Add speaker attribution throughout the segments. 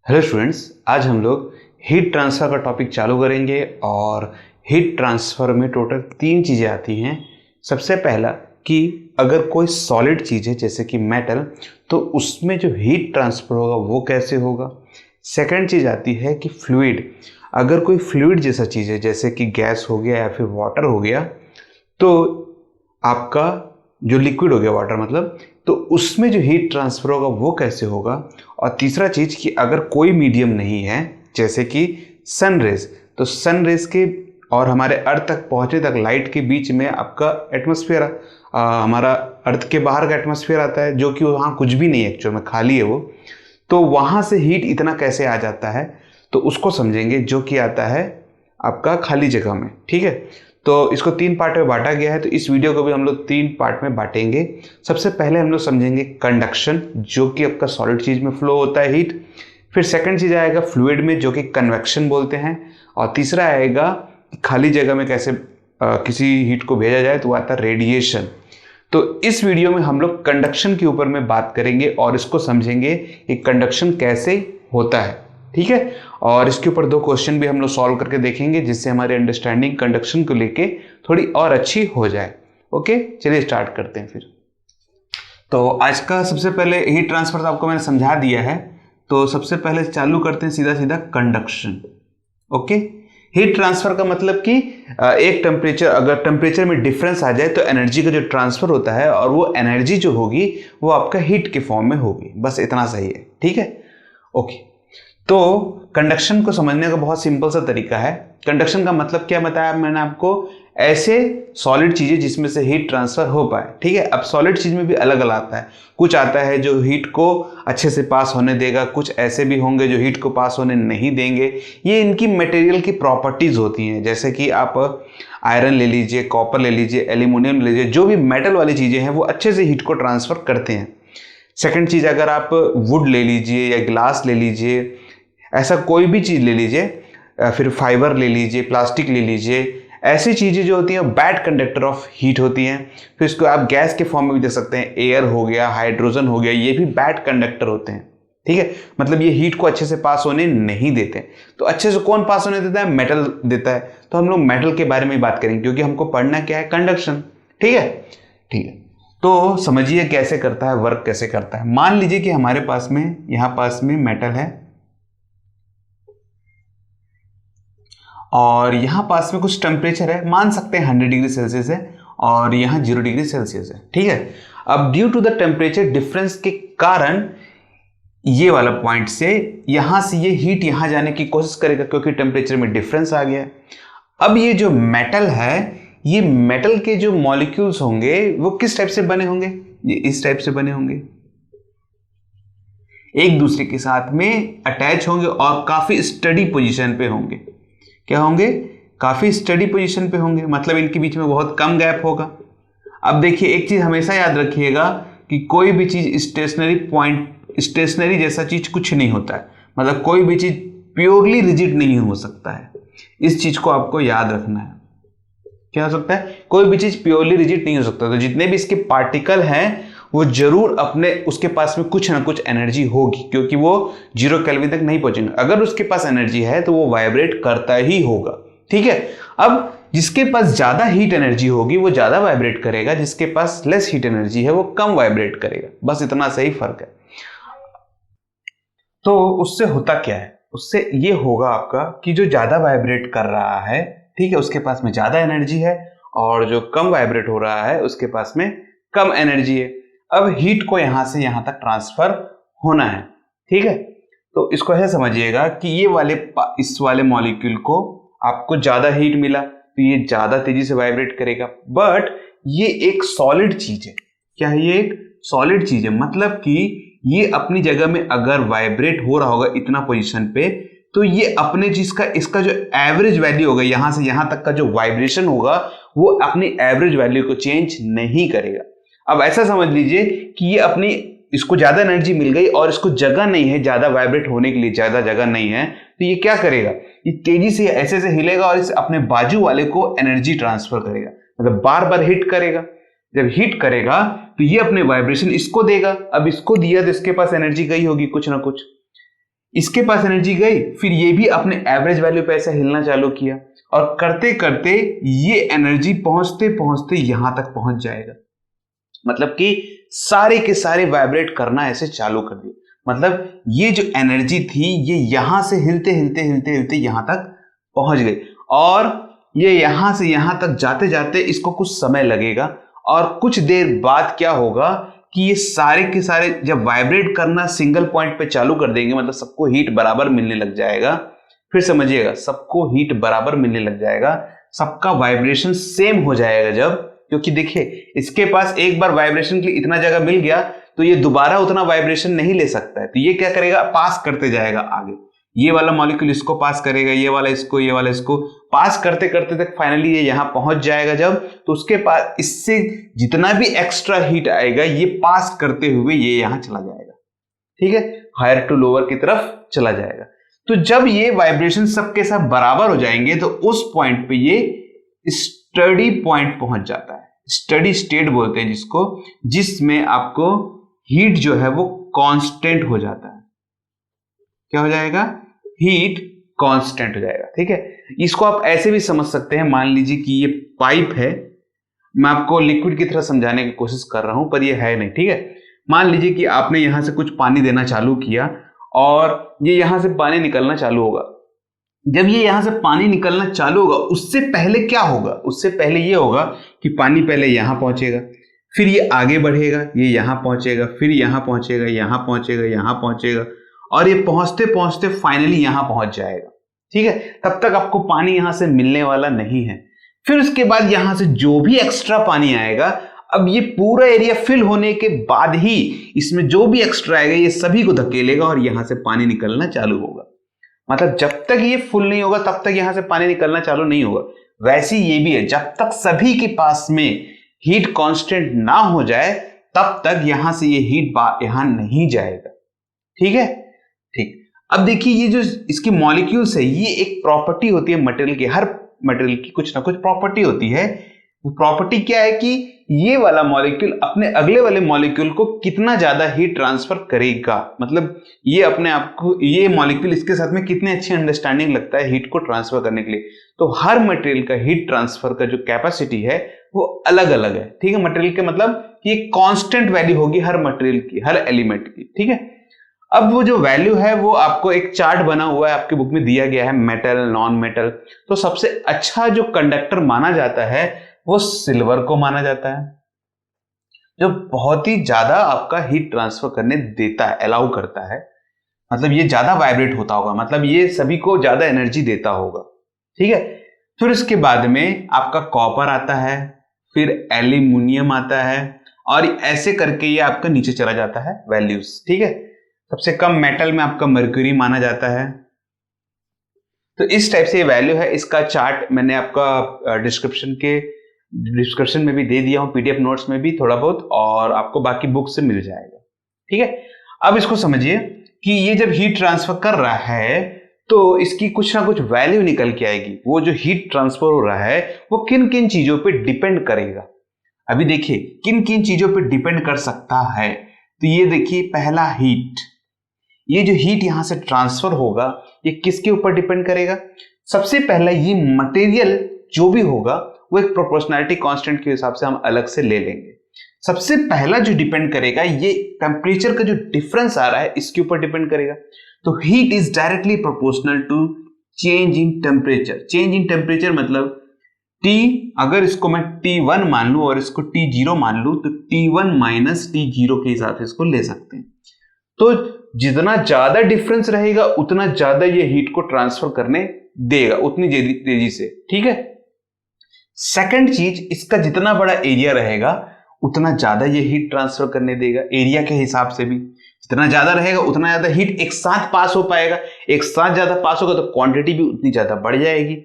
Speaker 1: Hello students, आज हम लोग हीट ट्रांसफ़र का टॉपिक चालू करेंगे और हीट ट्रांसफ़र में टोटल 3 चीज़ें आती हैं। सबसे पहला कि अगर कोई सॉलिड चीज़ है जैसे कि मेटल, तो उसमें जो हीट ट्रांसफ़र होगा वो कैसे होगा। सेकंड चीज़ आती है कि फ्लूइड, अगर कोई फ्लूइड जैसा चीज़ है जैसे कि गैस हो गया या फिर वाटर हो गया, तो आपका जो लिक्विड हो गया वाटर मतलब, तो उसमें जो हीट ट्रांसफ़र होगा वो कैसे होगा। और तीसरा चीज़ कि अगर कोई मीडियम नहीं है जैसे कि सन रेज, तो सन रेज के और हमारे अर्थ तक पहुँचने तक लाइट के बीच में आपका एटमॉस्फेयर, हमारा अर्थ के बाहर का एटमॉस्फेयर आता है जो कि वहाँ कुछ भी नहीं है, एक्चुअल में खाली है वो। तो वहाँ से हीट इतना कैसे आ जाता है, तो उसको समझेंगे, जो कि आता है आपका खाली जगह में। ठीक है, तो इसको 3 पार्ट में बांटा गया है, तो इस वीडियो को भी हम लोग 3 पार्ट में बांटेंगे। सबसे पहले हम लोग समझेंगे कंडक्शन, जो कि आपका सॉलिड चीज़ में फ्लो होता है हीट। फिर सेकंड चीज़ आएगा फ्लूइड में, जो कि कन्वेक्शन बोलते हैं। और तीसरा आएगा खाली जगह में कैसे किसी हीट को भेजा जाए, तो वो आता है रेडिएशन। तो इस वीडियो में हम लोग कंडक्शन के ऊपर में बात करेंगे और इसको समझेंगे कि कंडक्शन कैसे होता है। ठीक है, और इसके ऊपर 2 क्वेश्चन भी हम लोग सॉल्व करके देखेंगे, जिससे हमारी अंडरस्टैंडिंग कंडक्शन को लेके थोड़ी और अच्छी हो जाए। ओके, चलिए स्टार्ट करते हैं फिर। तो आज का सबसे पहले हीट ट्रांसफर तो आपको मैंने समझा दिया है, तो सबसे पहले चालू करते हैं सीधा सीधा कंडक्शन। ओके, हीट ट्रांसफर का मतलब कि एक टेम्परेचर, अगर टेम्परेचर में डिफरेंस आ जाए तो एनर्जी का जो ट्रांसफर होता है, और वो एनर्जी जो होगी वो आपका हीट के फॉर्म में होगी। बस इतना सही है। ठीक है, ओके। तो कंडक्शन को समझने का बहुत सिंपल सा तरीका है। कंडक्शन का मतलब क्या बताया मैंने आपको, ऐसे सॉलिड चीजें जिसमें से हीट ट्रांसफर हो पाए। ठीक है, अब सॉलिड चीज में भी अलग अलग आता है। कुछ आता है जो हीट को अच्छे से पास होने देगा, कुछ ऐसे भी होंगे जो हीट को पास होने नहीं देंगे। ये इनकी मटेरियल की प्रॉपर्टीज होती हैं। जैसे कि आप आयरन ले लीजिए, कॉपर ले लीजिए, एल्यूमिनियम ले लीजिए, जो भी मेटल वाली चीजें हैं वो अच्छे से हीट को ट्रांसफर करते हैं। सेकंड चीज, अगर आप वुड ले लीजिए या ग्लास ले लीजिए, ऐसा कोई भी चीज़ ले लीजिए, फिर फाइबर ले लीजिए, प्लास्टिक ले लीजिए, ऐसी चीज़ें जो होती हैं बैड कंडक्टर ऑफ हीट होती हैं। फिर इसको आप गैस के फॉर्म में भी देख सकते हैं, एयर हो गया, हाइड्रोजन हो गया, ये भी बैड कंडक्टर होते हैं। ठीक है, मतलब ये हीट को अच्छे से पास होने नहीं देते। तो अच्छे से कौन पास होने देता है? मेटल देता है। तो हम लोग मेटल के बारे में बात करेंगे, क्योंकि हमको पढ़ना क्या है? कंडक्शन। ठीक है, ठीक है। तो समझिए कैसे करता है, वर्क कैसे करता है। मान लीजिए कि हमारे पास में, यहाँ पास में मेटल है और यहाँ पास में कुछ टेम्परेचर है, मान सकते हैं 100 डिग्री सेल्सियस है, और यहाँ 0 डिग्री सेल्सियस है। ठीक है, अब due to the temperature difference के कारण ये वाला पॉइंट से ये हीट यहाँ जाने की कोशिश करेगा, क्योंकि टेम्परेचर में डिफरेंस आ गया है। अब ये जो मेटल है, ये मेटल के जो मॉलिक्यूल्स होंगे वो किस टाइप से बने होंगे? ये इस टाइप से बने होंगे, एक दूसरे के साथ में अटैच होंगे और काफी स्टडी पोजीशन पे होंगे। क्या होंगे? काफी स्टडी पोजीशन पे होंगे, मतलब इनके बीच में बहुत कम गैप होगा। अब देखिए, एक चीज हमेशा याद रखिएगा कि कोई भी चीज स्टेशनरी जैसा चीज कुछ नहीं होता है। मतलब कोई भी चीज प्योरली रिजिड नहीं हो सकता है, इस चीज को आपको याद रखना है। क्या हो सकता है? कोई भी चीज प्योरली रिजिड नहीं हो सकता। तो जितने भी इसके पार्टिकल हैं वो जरूर अपने, उसके पास में कुछ ना कुछ एनर्जी होगी, क्योंकि वो 0 केल्विन तक नहीं पहुंचेंगे। अगर उसके पास एनर्जी है तो वो वाइब्रेट करता ही होगा। ठीक है, अब जिसके पास ज्यादा हीट एनर्जी होगी वो ज्यादा वाइब्रेट करेगा, जिसके पास लेस हीट एनर्जी है वो कम वाइब्रेट करेगा। बस इतना सही फर्क है। तो उससे होता क्या है? उससे ये होगा आपका कि जो ज्यादा वाइब्रेट कर रहा है, ठीक है, उसके पास में ज्यादा एनर्जी है, और जो कम वाइब्रेट हो रहा है उसके पास में कम एनर्जी है। अब हीट को यहां से यहां तक ट्रांसफर होना है। ठीक है, तो इसको ऐसे समझिएगा कि इस वाले मॉलिक्यूल को आपको ज्यादा हीट मिला, तो ये ज्यादा तेजी से वाइब्रेट करेगा। बट ये एक सॉलिड चीज है। क्या है? ये एक सॉलिड चीज है, मतलब कि ये अपनी जगह में अगर वाइब्रेट हो रहा होगा इतना पोजीशन पे, तो ये अपने चीज का, इसका जो एवरेज वैल्यू होगा, यहां से यहां तक का जो वाइब्रेशन होगा, वो अपनी एवरेज वैल्यू को चेंज नहीं करेगा। अब ऐसा समझ लीजिए कि ये अपनी, इसको ज्यादा एनर्जी मिल गई और इसको जगह नहीं है ज्यादा वाइब्रेट होने के लिए, ज्यादा जगह नहीं है, तो ये क्या करेगा? ये तेजी से ऐसे से हिलेगा और इस अपने बाजू वाले को एनर्जी ट्रांसफर करेगा, मतलब बार बार हिट करेगा। जब हिट करेगा तो ये अपने वाइब्रेशन इसको देगा। अब इसको दिया तो इसके पास एनर्जी गई होगी कुछ ना कुछ। इसके पास एनर्जी गई, फिर ये भी अपने एवरेज वैल्यू पे ऐसे हिलना चालू किया और करते करते ये एनर्जी पहुंचते पहुंचते यहां तक पहुंच जाएगा। मतलब कि सारे के सारे वाइब्रेट करना ऐसे चालू कर दिए। मतलब ये जो एनर्जी थी ये यहां से हिलते हिलते हिलते हिलते यहां तक पहुंच गई और ये यहां से यहां तक जाते जाते इसको कुछ समय लगेगा और कुछ देर बाद क्या होगा कि ये सारे के सारे जब वाइब्रेट करना सिंगल पॉइंट पे चालू कर देंगे, मतलब सबको हीट बराबर मिलने लग जाएगा। फिर समझिएगा, सबको हीट बराबर मिलने लग जाएगा, सबका वाइब्रेशन सेम हो जाएगा जब, क्योंकि देखिए इसके पास एक बार वाइब्रेशन के लिए इतना जगह मिल गया तो ये दोबारा उतना वाइब्रेशन नहीं ले सकता है, तो ये क्या करेगा, पास करते जाएगा आगे। ये वाला मॉलिक्यूल इसको पास करेगा, ये वाला इसको, ये वाला इसको, पास करते करते तक फाइनली ये यहां पहुंच जाएगा जब, तो उसके पास इससे जितना भी एक्स्ट्रा हीट आएगा ये पास करते हुए ये यहां चला जाएगा। ठीक है, हायर टू लोअर की तरफ चला जाएगा। तो जब ये वाइब्रेशन सबके साथ बराबर हो जाएंगे तो उस पॉइंट पे ये स्टडी पॉइंट पहुंच जाता है, स्टडी स्टेट बोलते हैं जिसको, जिसमें आपको हीट जो है वो कांस्टेंट हो जाता है। क्या हो जाएगा, हीट कांस्टेंट हो जाएगा। ठीक है, इसको आप ऐसे भी समझ सकते हैं, मान लीजिए कि ये पाइप है, मैं आपको लिक्विड की तरह समझाने की कोशिश कर रहा हूं पर ये है नहीं। ठीक है, मान लीजिए कि आपने यहां से कुछ पानी देना चालू किया और ये यहां से पानी निकलना चालू होगा। जब ये यहां से पानी निकलना चालू होगा उससे पहले क्या होगा, उससे पहले ये होगा कि पानी पहले यहां पहुंचेगा, फिर ये आगे बढ़ेगा, ये यहां पहुंचेगा, फिर यहां पहुंचेगा, यहां पहुंचेगा, यहां पहुंचेगा और ये पहुंचते पहुंचते फाइनली यहां पहुंच जाएगा। ठीक है, तब तक आपको पानी यहां से मिलने वाला नहीं है। फिर उसके बाद यहां से जो भी एक्स्ट्रा पानी आएगा, अब ये पूरा एरिया फिल होने के बाद ही इसमें जो भी एक्स्ट्रा आएगा ये सभी को धकेलेगा और यहां से पानी निकलना चालू होगा। मतलब जब तक ये फुल नहीं होगा तब तक यहां से पानी निकलना चालू नहीं होगा। वैसे ये भी है, जब तक सभी के पास में हीट कांस्टेंट ना हो जाए तब तक यहां से ये हीट यहां नहीं जाएगा। ठीक है, ठीक। अब देखिए ये जो इसकी मॉलिक्यूल्स है, ये एक प्रॉपर्टी होती है मटेरियल की, हर मटेरियल की कुछ ना कुछ प्रॉपर्टी होती है। वो प्रॉपर्टी क्या है कि ये वाला मॉलिक्यूल अपने अगले वाले मॉलिक्यूल को कितना ज्यादा हीट ट्रांसफर करेगा, मतलब ये अपने आप को, ये मॉलिक्यूल इसके साथ में कितने अच्छी अंडरस्टैंडिंग लगता है हीट को ट्रांसफर करने के लिए। तो हर मटेरियल का हीट ट्रांसफर का जो कैपेसिटी है वो अलग अलग है। ठीक है, मटेरियल के मतलब ये कांस्टेंट वैल्यू होगी हर मटेरियल की, हर एलिमेंट की। ठीक है, अब वो जो वैल्यू है वो आपको एक चार्ट बना हुआ है, आपकी बुक में दिया गया है, मेटल, नॉन मेटल। तो सबसे अच्छा जो कंडक्टर माना जाता है वो सिल्वर को माना जाता है, जो बहुत ही ज्यादा आपका हीट ट्रांसफर करने देता है, अलाउ करता है। मतलब ये ज्यादा वाइब्रेट होता होगा, मतलब ये सभी को ज्यादा एनर्जी देता होगा। ठीक है, फिर उसके बाद में आपका कॉपर आता है, फिर एल्यूमिनियम आता है और ऐसे करके ये आपका नीचे चला जाता है वैल्यूज। ठीक है, सबसे कम मेटल में आपका मर्क्यूरी माना जाता है। तो इस टाइप से ये वैल्यू है। इसका चार्ट मैंने आपका डिस्क्रिप्शन में भी दे दिया हूं, पीडीएफ नोट्स में भी थोड़ा बहुत, और आपको बाकी बुक से मिल जाएगा। ठीक है, अब इसको समझिए कि ये जब हीट ट्रांसफर कर रहा है तो इसकी कुछ ना कुछ वैल्यू निकल के आएगी। वो जो हीट ट्रांसफर हो रहा है वो किन किन चीजों पे डिपेंड करेगा। अभी देखिए किन किन चीजों पे डिपेंड कर सकता है। तो ये देखिए, पहला हीट, ये जो हीट यहां से ट्रांसफर होगा ये किसके ऊपर डिपेंड करेगा। सबसे पहला ये मटेरियल जो भी होगा वो एक प्रोपोर्शनैलिटी कांस्टेंट के हिसाब से हम अलग से ले लेंगे। सबसे पहला जो डिपेंड करेगा ये टेम्परेचर का जो डिफरेंस आ रहा है इसके ऊपर डिपेंड करेगा। तो heat is directly proportional to change in temperature. Change in temperature मतलब T, अगर इसको मैं T1 मान लूं और इसको T0 मान लूं तो T1 माइनस T0 के हिसाब से इसको ले सकते हैं। तो जितना ज्यादा डिफरेंस रहेगा उतना ज्यादा ये हीट को ट्रांसफर करने देगा, उतनी तेजी से। ठीक है, सेकंड चीज, इसका जितना बड़ा एरिया रहेगा उतना ज्यादा ये हीट ट्रांसफर करने देगा। एरिया के हिसाब से भी जितना ज्यादा रहेगा उतना ज्यादा हीट एक साथ पास हो पाएगा, एक साथ ज्यादा पास होगा तो क्वांटिटी भी उतनी ज्यादा बढ़ जाएगी।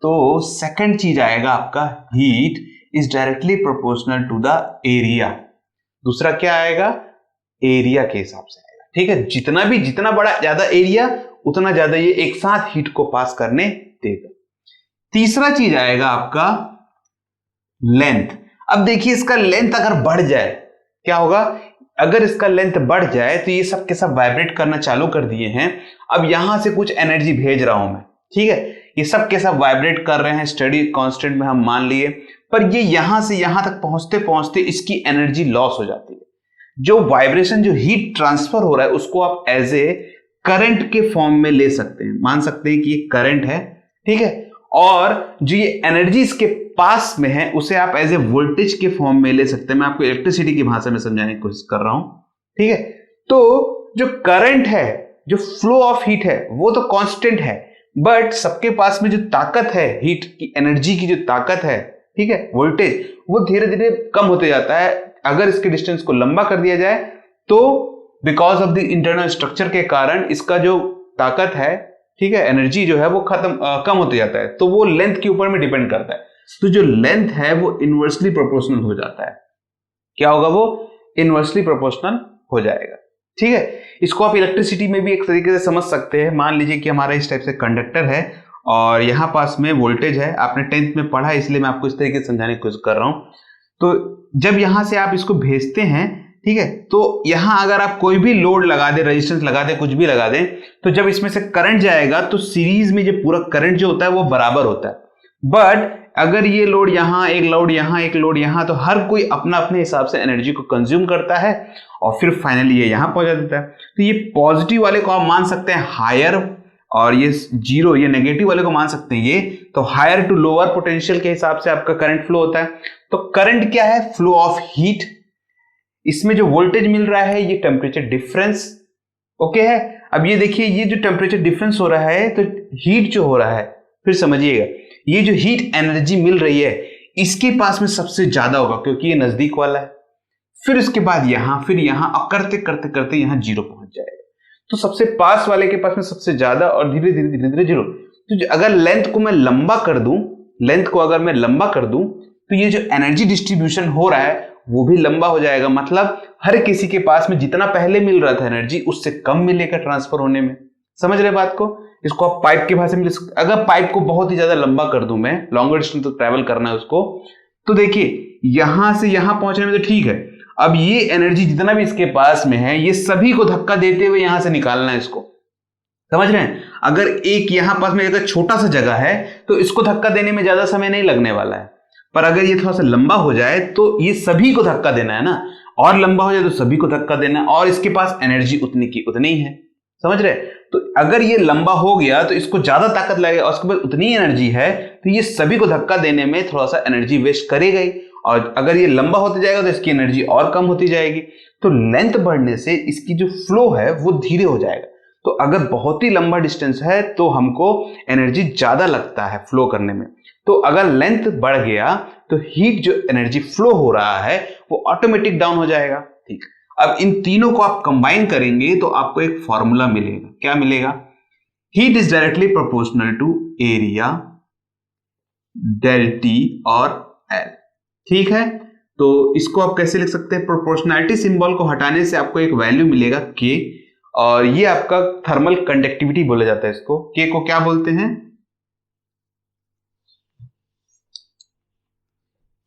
Speaker 1: तो सेकंड चीज आएगा आपका, heat is directly proportional to the area. दूसरा क्या आएगा, एरिया के हिसाब से आएगा। ठीक है, जितना बड़ा ज्यादा एरिया उतना ज्यादा ये एक साथ हीट को पास करने देगा। तीसरा चीज आएगा आपका लेंथ। अब देखिए इसका लेंथ अगर बढ़ जाए क्या होगा, अगर इसका लेंथ बढ़ जाए तो ये सब के सब वाइब्रेट करना चालू कर दिए हैं। अब यहां से कुछ एनर्जी भेज रहा हूं मैं, ठीक है, ये सब के सब वाइब्रेट कर रहे हैं स्टेडी कांस्टेंट में हम मान लिए, पर ये यहां से यहां तक पहुंचते पहुंचते इसकी एनर्जी लॉस हो जाती है। जो वाइब्रेशन, जो हीट ट्रांसफर हो रहा है, उसको आप एज ए करंट के फॉर्म में ले सकते हैं, मान सकते हैं कि ये करंट है, ठीक है, और जो ये एनर्जी इसके पास में है उसे आप एज ए वोल्टेज के फॉर्म में ले सकते हैं। मैं आपको इलेक्ट्रिसिटी की भाषा में समझाने की कोशिश कर रहा हूं, ठीक है। तो जो करंट है, जो फ्लो ऑफ हीट है, वो तो कांस्टेंट है, बट सबके पास में जो ताकत है, हीट की एनर्जी की जो ताकत है, ठीक है, वोल्टेज, वो धीरे धीरे कम होते जाता है। अगर इसके डिस्टेंस को लंबा कर दिया जाए तो because of the internal structure के कारण इसका जो ताकत है, ठीक है, एनर्जी जो है वो कम होते जाता है, तो वो लेंथ के ऊपर में डिपेंड करता है। तो जो लेंथ है वो इनवर्सली प्रोपोर्शनल हो जाता है। क्या होगा? वो इनवर्सली प्रोपोर्शनल हो जाएगा, ठीक है। इसको आप इलेक्ट्रिसिटी में भी एक तरीके से समझ सकते हैं। मान लीजिए कि हमारा इस टाइप से कंडक्टर है और यहां पास में वोल्टेज है, आपने 10th में पढ़ा, इसलिए मैं आपको इस तरीके से समझाने की कोशिश कर रहा हूं। तो जब यहां से आप इसको भेजते हैं, ठीक है, तो यहां अगर आप कोई भी लोड लगा दें, रेजिस्टेंस लगा दें, कुछ भी लगा दें, तो जब इसमें से करंट जाएगा तो सीरीज में जो पूरा करंट जो होता है वो बराबर होता है। बट अगर ये लोड यहां, एक लोड यहां, एक लोड यहां, तो हर कोई अपना अपने हिसाब से एनर्जी को कंज्यूम करता है और फिर फाइनली ये यहां पहुंचा देता है। तो ये पॉजिटिव वाले को आप मान सकते हैं हायर, और ये जीरो, ये नेगेटिव वाले को मान सकते हैं ये। तो हायर टू लोअर पोटेंशियल के हिसाब से आपका करंट फ्लो होता है। तो करंट क्या है? Flow of heat. इसमें जो वोल्टेज मिल रहा है ये टेम्परेचर डिफरेंस, ओके है। अब ये देखिए, ये जो टेम्परेचर डिफरेंस हो रहा है, तो हीट जो हो रहा है, फिर समझिएगा, ये जो हीट एनर्जी मिल रही है इसके पास में सबसे ज्यादा होगा क्योंकि ये नजदीक वाला है। फिर उसके बाद यहां, फिर यहां, और करते करते करते यहां जीरो पहुंच जाएगा। तो सबसे पास वाले के पास में सबसे ज्यादा और धीरे धीरे धीरे धीरे जीरो। तो अगर लेंथ को मैं लंबा कर दूं, लेंथ को अगर मैं लंबा कर दूं, तो ये जो एनर्जी डिस्ट्रीब्यूशन हो रहा है वो भी लंबा हो जाएगा। मतलब हर किसी के पास में जितना पहले मिल रहा था एनर्जी, उससे कम मिलेगा ट्रांसफर होने में। समझ रहे बात को? इसको आप पाइप की भाषा में, अगर पाइप को बहुत ही ज्यादा लंबा कर दूं मैं, लॉन्गर डिस्टेंस तो ट्रैवल करना है उसको, तो देखिए यहां से यहां पहुंचने में तो ठीक है। अब ये एनर्जी जितना भी इसके पास में है, ये सभी को धक्का देते हुए यहां से निकालना है इसको। समझ रहे हैं? अगर एक यहां पास में अगर छोटा सा जगह है तो इसको धक्का देने में ज्यादा समय नहीं लगने वाला है, पर अगर ये थोड़ा सा लंबा हो जाए तो ये सभी को धक्का देना है ना, और लंबा हो जाए तो सभी को धक्का देना है, और इसके पास एनर्जी उतनी की उतनी ही है। समझ रहे? तो अगर ये लंबा हो गया तो इसको ज्यादा ताकत लगेगा और उसके पास उतनी एनर्जी है, तो ये सभी को धक्का देने में थोड़ा सा एनर्जी वेस्ट करेगा ही। और अगर ये लंबा होते जाएगा तो इसकी एनर्जी और कम होती जाएगी। तो लेंथ बढ़ने से इसकी जो फ्लो है वो धीरे हो जाएगा। तो अगर बहुत ही लंबा डिस्टेंस है तो हमको एनर्जी ज्यादा लगता है फ्लो करने में। तो अगर लेंथ बढ़ गया तो हीट जो एनर्जी फ्लो हो रहा है वो ऑटोमेटिक डाउन हो जाएगा। ठीक, अब इन तीनों को आप कंबाइन करेंगे तो आपको एक फॉर्मूला मिलेगा। क्या मिलेगा? Heat is directly proportional to area del T और एल। ठीक है, तो इसको आप कैसे लिख सकते हैं? प्रोपोर्शनैलिटी सिंबल को हटाने से आपको एक वैल्यू मिलेगा के, और ये आपका थर्मल कंडक्टिविटी बोला जाता है। इसको के को क्या बोलते हैं?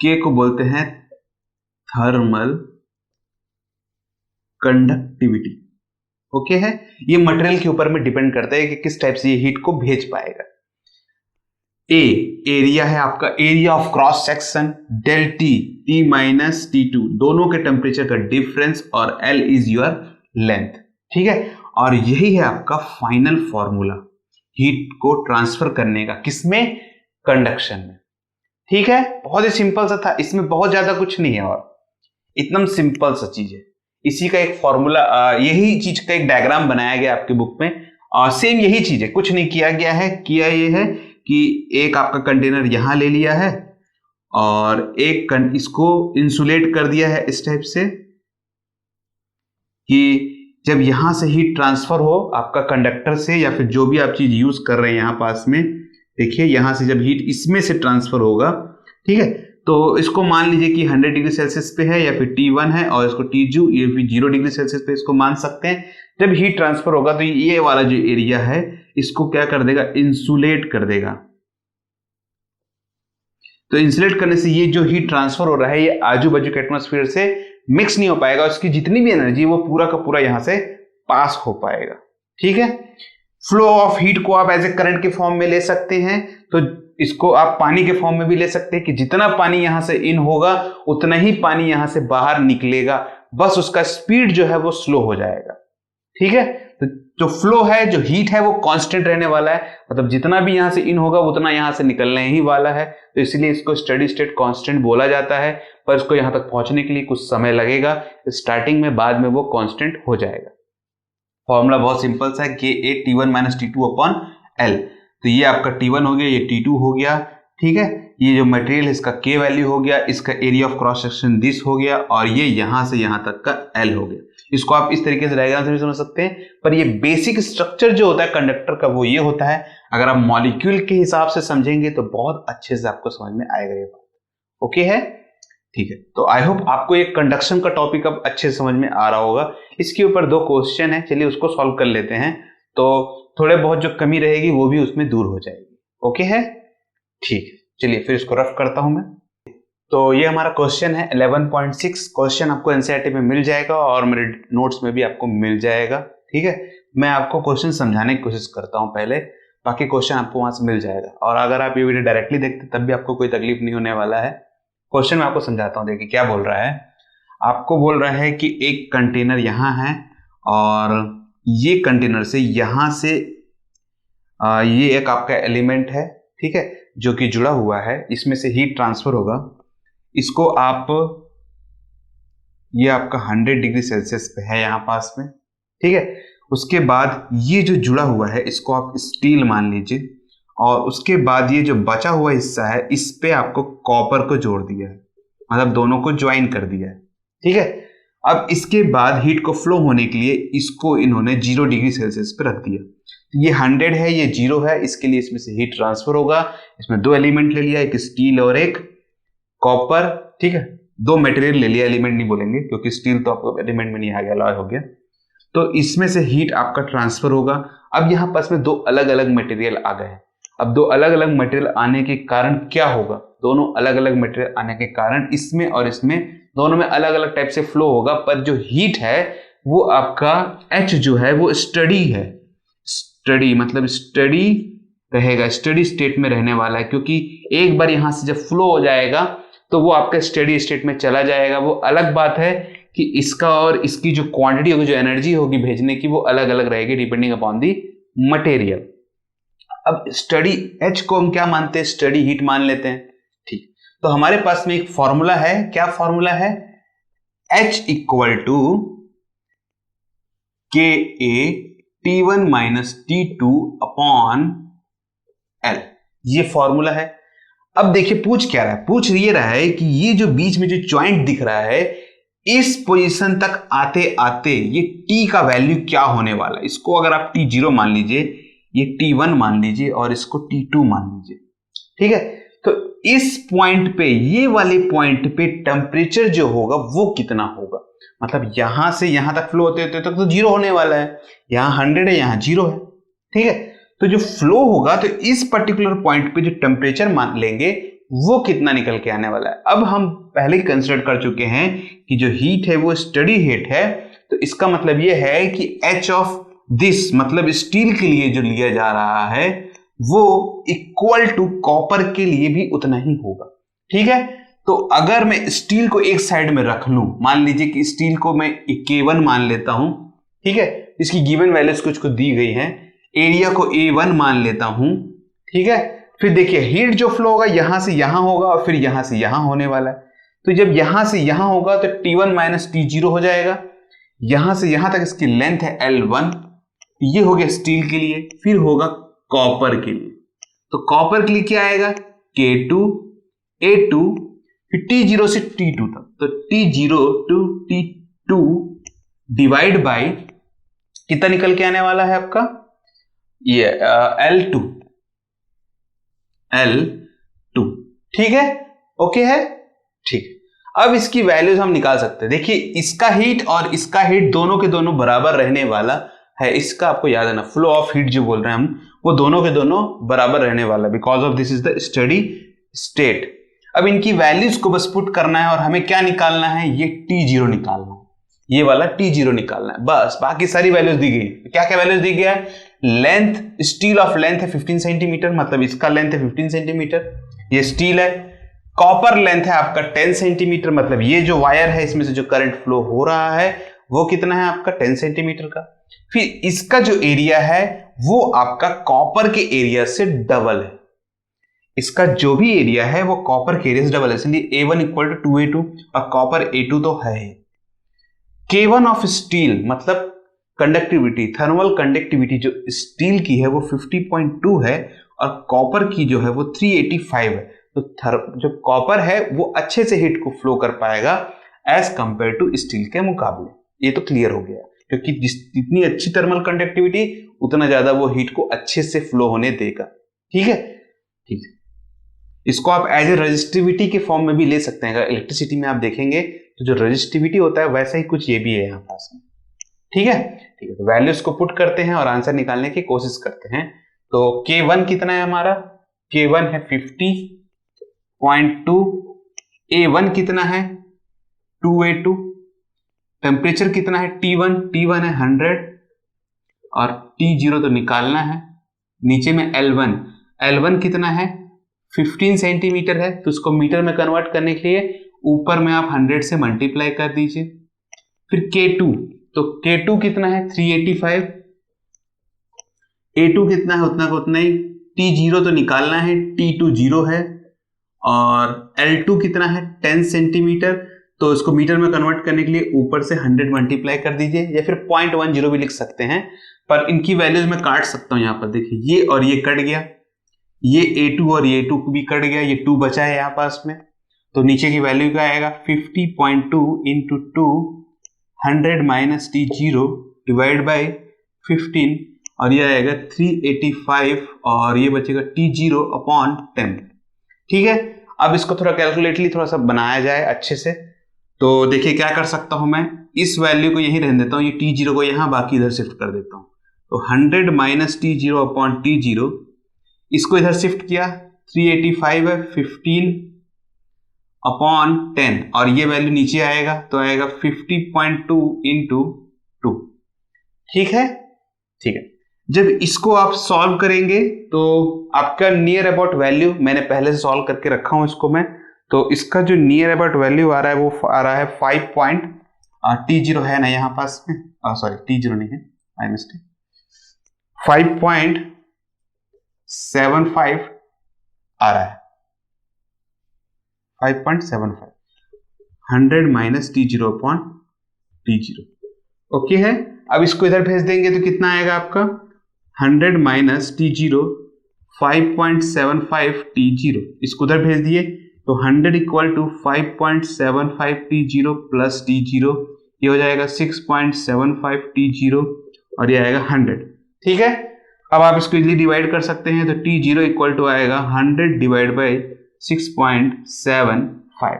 Speaker 1: के को बोलते हैं थर्मल कंडक्टिविटी। ओके है, ये मटेरियल के ऊपर में डिपेंड करता है कि किस टाइप से ये हीट को भेज पाएगा। ए एरिया है आपका, area of cross section, del T, T minus T2, दोनों के टेम्परेचर का डिफरेंस, और एल इज योर लेंथ। ठीक है, और यही है आपका फाइनल फॉर्मूला हीट को ट्रांसफर करने का। किसमें? कंडक्शन में। ठीक है, बहुत ही सिंपल सा था, इसमें बहुत ज्यादा कुछ नहीं है, और एकदम सिंपल सा चीज है। इसी का एक फॉर्मूला, यही चीज का एक डायग्राम बनाया गया आपके बुक में, और सेम यही चीज है, कुछ नहीं किया गया है। किया ये है कि एक आपका कंटेनर यहां ले लिया है और एक इसको इंसुलेट कर दिया है इस टाइप से कि जब यहां से हीट ट्रांसफर हो आपका कंडक्टर से, या फिर जो भी आप चीज यूज कर रहे हैं यहां पास में, देखिए यहां से जब हीट इसमें से ट्रांसफर होगा, ठीक है, तो इसको मान लीजिए कि 100 डिग्री सेल्सियस पे है या फिर T1 है, और इसको T2 ये भी 0 डिग्री सेल्सियस पे इसको मान सकते हैं। जब हीट ट्रांसफर होगा तो ये वाला जो एरिया है इसको क्या कर देगा? इंसुलेट कर देगा। तो इंसुलेट करने से ये जो हीट ट्रांसफर हो रहा है ये आजू बाजू के एटमॉस्फेयर से मिक्स नहीं हो पाएगा, उसकी जितनी भी एनर्जी वो पूरा का पूरा यहां से पास हो पाएगा। ठीक है, फ्लो ऑफ हीट को आप एज ए करंट के फॉर्म में ले सकते हैं, तो इसको आप पानी के फॉर्म में भी ले सकते हैं कि जितना पानी यहां से इन होगा उतना ही पानी यहां से बाहर निकलेगा, बस उसका स्पीड जो है वो स्लो हो जाएगा। ठीक है, तो जो फ्लो है, जो हीट है, वो कांस्टेंट रहने वाला है, मतलब जितना भी यहां से इन होगा उतना यहां से निकलने ही वाला है, तो इसलिए इसको स्टेडी स्टेट कांस्टेंट बोला जाता है। पर इसको यहां तक पहुंचने के लिए कुछ समय लगेगा स्टार्टिंग में, बाद में वो कांस्टेंट हो जाएगा। फॉर्मूला बहुत सिंपल सा है, KA T1 - T2 upon L। तो ये आपका T1 हो गया, ये T2 हो गया। ठीक है, ये जो मटेरियल है इसका K वैल्यू हो गया, इसका area of cross section this हो गया, और ये यहां से यहां तक का L हो गया। इसको आप इस तरीके से डायग्राम से भी समझ सकते हैं, पर ये बेसिक स्ट्रक्चर जो होता है कंडक्टर का वो ये होता है। अगर आप मॉलिक्यूल के हिसाब से समझेंगे तो बहुत अच्छे से आपको समझ में आएगा ये बात। ओके है, ठीक है। तो आई होप आपको ये कंडक्शन का टॉपिक अब अच्छे से समझ में आ रहा होगा। इसके ऊपर 2 क्वेश्चन है, चलिए उसको सॉल्व कर लेते हैं, तो थोड़े बहुत जो कमी रहेगी वो भी उसमें दूर हो जाएगी। ओके है, ठीक है, चलिए फिर इसको रफ करता हूं मैं। तो ये हमारा क्वेश्चन है 11.6। क्वेश्चन आपको एनसीईआरटी में मिल जाएगा और मेरे नोट्स में भी आपको मिल जाएगा। ठीक है, मैं आपको क्वेश्चन समझाने की कोशिश करता हूं पहले, बाकी क्वेश्चन आपको वहां से मिल जाएगा। और अगर आप ये वीडियो डायरेक्टली देखते तब भी आपको कोई तकलीफ नहीं होने वाला है। क्वेश्चन मैं आपको समझाता हूं, देखिए क्या बोल रहा है। आपको बोल रहा है कि एक कंटेनर यहां है और ये कंटेनर से यहां से ये एक आपका एलिमेंट है, ठीक है, जो कि जुड़ा हुआ है, इसमें से हीट ट्रांसफर होगा। इसको आप, ये आपका 100 डिग्री सेल्सियस पे है यहां पास में। ठीक है, उसके बाद ये जो जुड़ा हुआ है इसको आप स्टील मान लीजिए, और उसके बाद ये जो बचा हुआ हिस्सा है इस पे आपको कॉपर को जोड़ दिया है, मतलब दोनों को ज्वाइन कर दिया है। ठीक है, अब इसके बाद हीट को फ्लो होने के लिए इसको इन्होंने 0 डिग्री सेल्सियस पे रख दिया। ये 100 है, ये 0 है, इसके लिए इसमें से हीट ट्रांसफर होगा। इसमें 2 एलिमेंट ले लिया, एक स्टील और एक कॉपर। ठीक है, 2 मटेरियल ले लिया, एलिमेंट नहीं बोलेंगे क्योंकि स्टील तो आपको एलिमेंट में नहीं आ गया, अलॉय हो गया। तो इसमें से हीट आपका ट्रांसफर होगा। अब यहां पास में 2 अलग अलग मटेरियल आ गए हैं। अब 2 अलग अलग मटेरियल आने के कारण क्या होगा, दोनों अलग अलग मटेरियल आने के कारण इसमें और इसमें दोनों में अलग अलग टाइप से फ्लो होगा, पर जो हीट है वो आपका H जो है वो स्टडी है। स्टडी मतलब स्टडी रहेगा, स्टडी स्टेट में रहने वाला है, क्योंकि एक बार यहां से जब फ्लो हो जाएगा तो वो आपके स्टडी स्टेट में चला जाएगा। वो अलग बात है कि इसका और इसकी जो क्वांटिटी होगी, जो एनर्जी होगी भेजने की, वो अलग अलग रहेगी डिपेंडिंग अपॉन दी मटेरियल। अब स्टडी H को हम क्या मानते हैं, स्टडी हीट मान लेते हैं। ठीक, तो हमारे पास में एक फॉर्मूला है, क्या फॉर्मूला है, H equal to KA T1 - T2 upon L, ये फॉर्मूला है। अब देखिए पूछ क्या रहा है, पूछ ये रहा है कि ये जो बीच में जो जॉइंट दिख रहा है इस पोजीशन तक आते आते ये T का वैल्यू क्या होने वाला है। इसको अगर आप T0 मान लीजिए, ये T1 मान लीजिए और इसको T2 मान लीजिए। ठीक है, तो इस पॉइंट पे, ये वाले पॉइंट पे टेम्परेचर जो होगा वो कितना होगा, मतलब यहां से यहां तक फ्लो होते होते तक तो 0 होने वाला है, यहां 100 है, यहां 0 है। ठीक है, तो जो फ्लो होगा तो इस पर्टिकुलर पॉइंट पे जो टेम्परेचर मान लेंगे वो कितना निकल के आने वाला है। अब हम पहले ही कंसिडर कर चुके हैं कि जो हीट है वो स्टडी हीट है, तो इसका मतलब ये है कि H ऑफ दिस, मतलब स्टील के लिए जो लिया जा रहा है वो इक्वल टू कॉपर के लिए भी उतना ही होगा। ठीक है, तो अगर मैं स्टील को एक साइड में रख लूं, मान लीजिए कि स्टील को मैं K1 मान लेता हूं। ठीक है, इसकी गिवन वैल्यूज कुछ दी गई हैं, एरिया को A1 मान लेता हूं। ठीक है, फिर देखिए हीट जो फ्लो होगा यहां से यहां होगा और फिर यहां से यहां होने वाला है। तो जब यहां से यहां होगा तो T1 - T0 हो जाएगा। यहां से यहां तक इसकी लेंथ है L1, ये हो गया स्टील के लिए, फिर होगा कॉपर के लिए। तो कॉपर के लिए क्या आएगा, K2 A2, फिर T0 से T2 तक, तो T0 to T2 divide by कितना निकल के आने वाला है आपका, ये L2। ठीक है, ओके है, ठीक। अब इसकी वैल्यूज हम निकाल सकते हैं। देखिए इसका हीट और इसका हीट दोनों के दोनों बराबर रहने वाला है, इसका आपको याद है ना, फ्लो ऑफ हीट जो बोल रहे हैं हम, वो दोनों के दोनों बराबर रहने वाला, because of this is the steady state. अब इनकी वैल्यूज को बस पुट करना है और हमें क्या निकालना है, ये T0 निकालना है, ये वाला T0 निकालना है बस। बाकी सारी वैल्यूज दी गई। क्या क्या वैल्यूज दी गया है? लेंथ, स्टील ऑफ लेंथ है 15 सेंटीमीटर, मतलब इसका लेंथ है 15 सेंटीमीटर, ये स्टील है। कॉपर लेंथ है आपका 10 सेंटीमीटर, मतलब ये जो वायर है इसमें से जो करंट फ्लो हो रहा है वो कितना है आपका 10 सेंटीमीटर का। फिर इसका जो एरिया है वो आपका कॉपर के एरिया से डबल है। इसका जो भी एरिया है वो कॉपर के एरिया से डबल है, इसलिए A1 इक्वल टू 2A2 और कॉपर A2 तो है ही। K1 ऑफ स्टील मतलब कंडक्टिविटी, थर्मल कंडक्टिविटी जो स्टील की है वो 50.2 है और कॉपर की जो है वो 385 है। तो जो कॉपर है वो अच्छे से हीट को फ्लो कर पाएगा एज कंपेयर टू स्टील के मुकाबले। ये तो क्लियर हो गया, क्योंकि जितनी अच्छी थर्मल कंडक्टिविटी उतना ज्यादा वो हीट को अच्छे से फ्लो होने देगा। ठीक है, ठीक है। इसको आप एज ए रेजिस्टिविटी के फॉर्म में भी ले सकते हैं। अगर इलेक्ट्रिसिटी में आप देखेंगे तो जो रेजिस्टिविटी होता है वैसा ही कुछ ये भी है यहाँ पास में। ठीक है, ठीक है। तो वैल्यूज को पुट करते हैं और आंसर निकालने की कोशिश करते हैं। तो K1 कितना है हमारा? K1 है 50.2, A1 कितना है 2A2, टेम्परेचर कितना है T1 है 100 और T0 तो निकालना है। नीचे में L1 कितना है 15 सेंटीमीटर है, तो उसको मीटर में कन्वर्ट करने के लिए ऊपर में आप 100 से मल्टीप्लाई कर दीजिए। फिर K2, तो K2 कितना है 385, A2 कितना है उतना का उतना ही, T0 तो निकालना है, T2 0 है और L2 कितना है 10 सेंटीमीटर, तो इसको मीटर में कन्वर्ट करने के लिए ऊपर से 100 मल्टीप्लाई कर दीजिए या फिर 0.10 भी लिख सकते हैं, पर इनकी वैल्यूज मैं काट सकता हूं। यहाँ पर देखिए ये और ये कट गया, ये A2 और ये A2 भी कट गया, ये 2 बचा है यहाँ पास में, तो नीचे की वैल्यू क्या आएगा 50.2 into 2 100 minus T0 divide by 15 और ये आएगा 385 और ये बचेगा T0 अपॉन 10। ठीक है, अब इसको थोड़ा कैलकुलेटली थोड़ा सा बनाया जाए अच्छे से। तो देखिए क्या कर सकता हूं मैं, इस वैल्यू को यहीं रहने देता हूं, ये T0 को यहां, बाकी इधर शिफ्ट कर देता हूं। तो 100 माइनस T0 अपॉन T0, इसको इधर शिफ्ट किया, 385 है 15 अपॉन 10 और ये वैल्यू नीचे आएगा तो आएगा 50.2 इंटू 2। ठीक है, ठीक है। जब इसको आप सॉल्व करेंगे तो आपका नियर अबाउट वैल्यू मैंने पहले से सॉल्व करके रखा हूं इसको मैं, तो इसका जो नियर अबाउट वैल्यू आ रहा है वो आ रहा है 5 T0 है ना यहाँ पास में, सॉरी T0 नहीं है, आई मिस्टेक, 5.75 आ रहा है, 5.75, 100 minus T0 upon T0। Okay है, अब इसको इधर भेज देंगे तो कितना आएगा आपका 100 माइनस T0 5.75 T0, इसको उधर भेज दिए तो 100 equal to 5.75 T0 plus T0, ये हो जाएगा 6.75 T0 और ये आएगा 100। ठीक है, अब आप इसको इजीली डिवाइड कर सकते हैं, तो T0 इक्वल टू आएगा 100 डिवाइड बाई 6.75।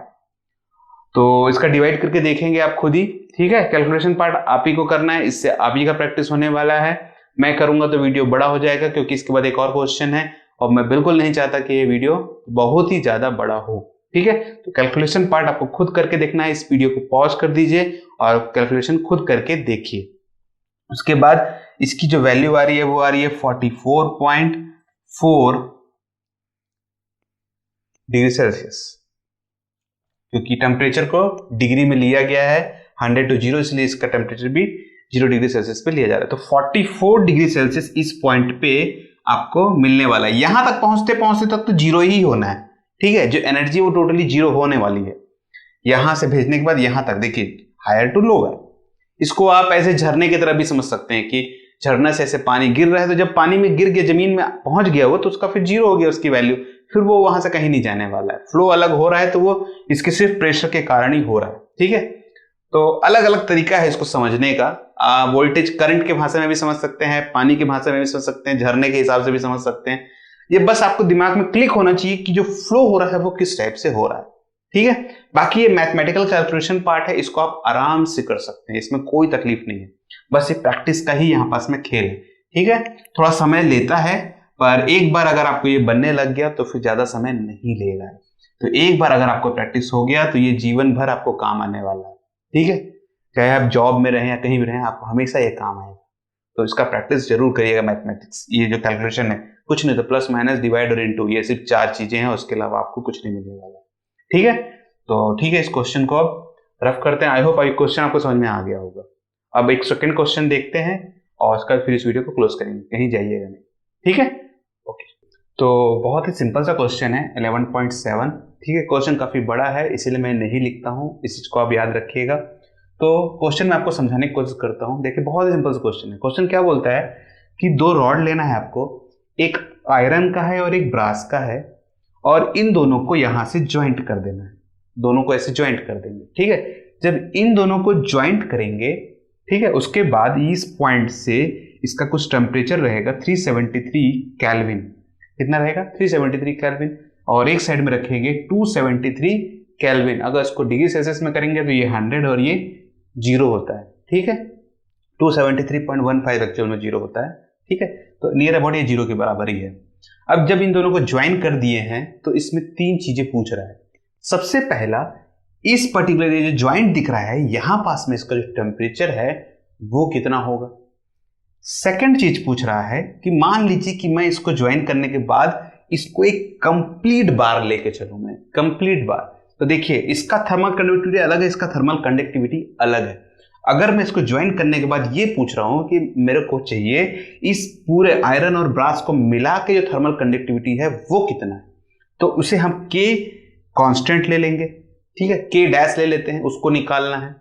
Speaker 1: तो इसका डिवाइड करके देखेंगे आप खुद ही। ठीक है, कैलकुलेशन पार्ट आप ही को करना है, इससे आप ही का प्रैक्टिस होने वाला है। मैं करूंगा तो वीडियो बड़ा हो जाएगा, क्योंकि इसके बाद एक और क्वेश्चन है और मैं बिल्कुल नहीं चाहता कि ये वीडियो बहुत ही ज्यादा बड़ा हो। ठीक है, तो कैलकुलेशन पार्ट आपको खुद करके देखना है। इस वीडियो को पॉज कर दीजिए और कैलकुलेशन खुद करके देखिए। उसके बाद इसकी जो वैल्यू आ रही है वो आ रही है 44.4 डिग्री सेल्सियस, क्योंकि टेम्परेचर को डिग्री में लिया गया है 100 to 0, इसलिए इसका टेम्परेचर भी 0 डिग्री सेल्सियस पे लिया जा रहा है। तो 44 डिग्री सेल्सियस इस पॉइंट पे आपको मिलने वाला है। यहां तक पहुंचते पहुंचते तक तो 0 ही होना है। ठीक है, जो एनर्जी वो टोटली 0 होने वाली है। यहां से भेजने के बाद यहां तक देखिए हायर टू लोअर, इसको आप ऐसे झरने की तरह भी समझ सकते हैं कि झरना से ऐसे पानी गिर रहा है, तो जब पानी में गिर गया जमीन में पहुंच गया वो, तो उसका फिर 0 हो गया उसकी वैल्यू, फिर वो वहां से कहीं नहीं जाने वाला है। फ्लो अलग हो रहा है तो वो इसके सिर्फ प्रेशर के कारण ही हो रहा है। ठीक है, तो अलग अलग तरीका है इसको समझने का। वोल्टेज करंट के भाषा में भी समझ सकते हैं, पानी की भाषा में भी समझ सकते हैं, झरने के हिसाब से भी समझ सकते हैं। ये बस आपको दिमाग में क्लिक होना चाहिए कि जो फ्लो हो रहा है वो किस टाइप से हो रहा है। ठीक है, बाकी ये मैथमेटिकल कैलकुलेशन पार्ट है, इसको आप आराम से कर सकते हैं, इसमें कोई तकलीफ नहीं है। बस ये प्रैक्टिस का ही यहाँ पास में खेल है। ठीक है, थोड़ा समय लेता है, पर एक बार अगर आपको ये बनने लग गया तो फिर ज्यादा समय नहीं लेगा। तो एक बार अगर आपको प्रैक्टिस हो गया तो ये जीवन भर आपको काम आने वाला है, ठीक है। चाहे आप जॉब में रहें या कहीं भी रहें, आपको हमेशा ये काम आएगा। तो इसका प्रैक्टिस जरूर करिएगा मैथमेटिक्स। ये जो कैलकुलेशन है कुछ नहीं, तो प्लस माइनस डिवाइड और इनटू, ये सिर्फ 4 चीजें हैं, उसके अलावा आपको कुछ नहीं मिलने वाला, ठीक है। तो ठीक है, इस क्वेश्चन को अब रफ करते हैं। आई होप ये क्वेश्चन आपको समझ में आ गया होगा। अब एक सेकंड क्वेश्चन देखते हैं और उसका फिर इस वीडियो को क्लोज करेंगे, कहीं जाइएगा नहीं, ठीक है। ओके, तो बहुत ही सिंपल सा क्वेश्चन है 11.7, ठीक है। क्वेश्चन काफी बड़ा है इसीलिए मैं नहीं लिखता हूँ, इस चीज को आप याद रखिएगा। तो क्वेश्चन मैं आपको समझाने की कोशिश करता हूँ। देखिए बहुत ही सिंपल सा क्वेश्चन है। क्वेश्चन क्या बोलता है कि 2 रॉड लेना है आपको, एक आयरन का है और एक ब्रास का है, और इन दोनों को यहां से ज्वाइंट कर देना है। दोनों को ऐसे ज्वाइंट कर देंगे, ठीक है। जब इन दोनों को ज्वाइंट करेंगे, ठीक है, उसके बाद इस पॉइंट से इसका कुछ टेम्परेचर रहेगा 373 केल्विन। कितना रहेगा? 373 केल्विन। और एक साइड में रखेंगे 273 केल्विन। अगर इसको डिग्री सेल्सियस में करेंगे तो ये 100 और ये 0 होता है, ठीक है। 273.15 एक्चुअल में 0 होता है, ठीक है। तो नियर अबाउट ये 0 के बराबर ही है। अब जब इन दोनों को ज्वाइन कर दिए हैं तो इसमें 3 चीजें पूछ रहा है। सबसे पहला, इस पर्टिकुलर ये जो ज्वाइंट दिख रहा है यहां पास में इसका जो टेम्परेचर है वो कितना होगा। सेकंड चीज पूछ रहा है कि मान लीजिए कि मैं इसको ज्वाइन करने के बाद इसको एक कंप्लीट बार लेके चलूं, मैं कंप्लीट बार। तो देखिए इसका थर्मल कंडक्टिविटी अलग है, इसका थर्मल कंडक्टिविटी अलग है। अगर मैं इसको ज्वाइन करने के बाद ये पूछ रहा हूं कि मेरे को चाहिए इस पूरे आयरन और ब्रास को मिला के जो थर्मल कंडक्टिविटी है वो कितना है, तो उसे हम के कांस्टेंट ले लेंगे, ठीक है। के डैश ले लेते हैं, उसको निकालना है।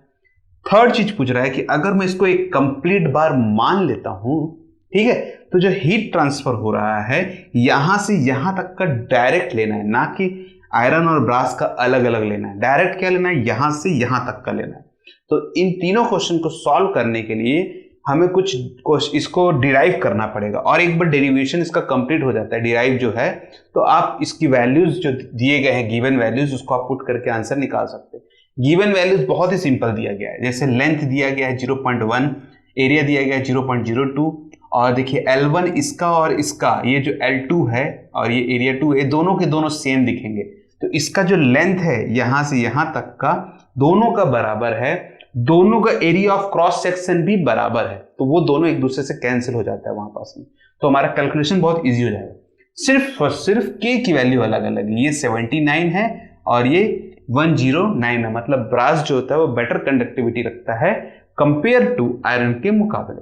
Speaker 1: थर्ड चीज पूछ रहा है कि अगर मैं इसको एक कंप्लीट बार मान लेता हूं, ठीक है, तो जो हीट ट्रांसफर हो रहा है यहां से यहां तक का डायरेक्ट लेना है, ना कि आयरन और ब्रास का अलग अलग लेना है। डायरेक्ट क्या लेना है? यहां से यहां तक का लेना है। तो इन तीनों क्वेश्चन को सॉल्व करने के लिए हमें कुछ इसको डिराइव करना पड़ेगा, और एक बार डेरिवेशन इसका कंप्लीट हो जाता है, डिराइव जो है, तो आप इसकी वैल्यूज जो दिए गए हैं, गिवन वैल्यूज, उसको आप पुट करके आंसर निकाल सकते हैं। गिवन वैल्यूज बहुत ही सिंपल दिया गया है, जैसे लेंथ दिया गया है 0.1, एरिया दिया गया है 0.02, और देखिए L1 इसका और इसका, ये जो L2 है और ये एरिया 2 है, दोनों के दोनों सेम दिखेंगे। तो इसका जो लेंथ है यहां से यहां तक का दोनों का बराबर है, दोनों का एरिया ऑफ क्रॉस सेक्शन भी बराबर है, तो वो दोनों एक दूसरे से कैंसिल हो जाता है वहां पास में। तो हमारा कैलकुलेशन बहुत इजी हो जाएगा। सिर्फ और सिर्फ के की वैल्यू अलग अलग है, ये 79 है और ये 109 है। मतलब ब्रास जो होता है वो बेटर कंडक्टिविटी रखता है कंपेयर टू आयरन के मुकाबले।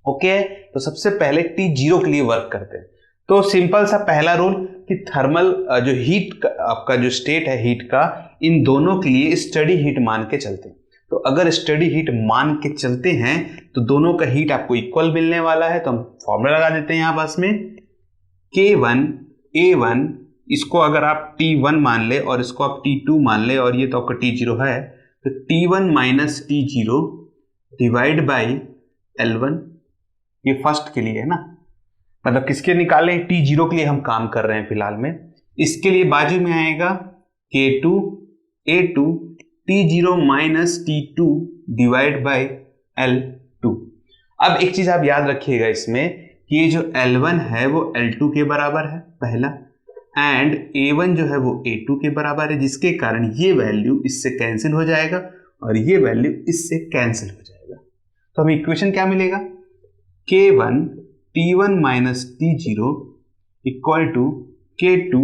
Speaker 1: ओके, तो सबसे पहले T0 के लिए वर्क करते हैं। तो सिंपल सा पहला रूल कि थर्मल जो हीट आपका जो स्टेट है हीट का, इन दोनों के लिए स्टडी हीट मान के चलते हैं। तो अगर स्टडी हीट मान के चलते हैं तो दोनों का हीट आपको इक्वल मिलने वाला है। तो हम फॉर्मूला लगा देते हैं यहां पास में, K1 A1, इसको अगर आप T1 मान ले और इसको आप T2 मान ले, और ये तो आपका T0 है, तो T1 minus T0 divide by L1, ये फर्स्ट के लिए है ना, मतलब किसके निकाले? T0 के लिए हम काम कर रहे हैं फिलहाल में। इसके लिए बाजू में आएगा K2 A2 T0 minus T2 divide by L2। अब एक चीज आप याद रखिएगा इसमें कि ये जो L1 है वो L2 के बराबर है पहला, एंड A1 जो है वो A2 के बराबर है, जिसके कारण ये वैल्यू इससे कैंसिल हो जाएगा और ये वैल्यू इससे कैंसिल हो जाएगा। तो हमें इक्वेशन क्या मिलेगा? K1 T1 minus T0 equal to K2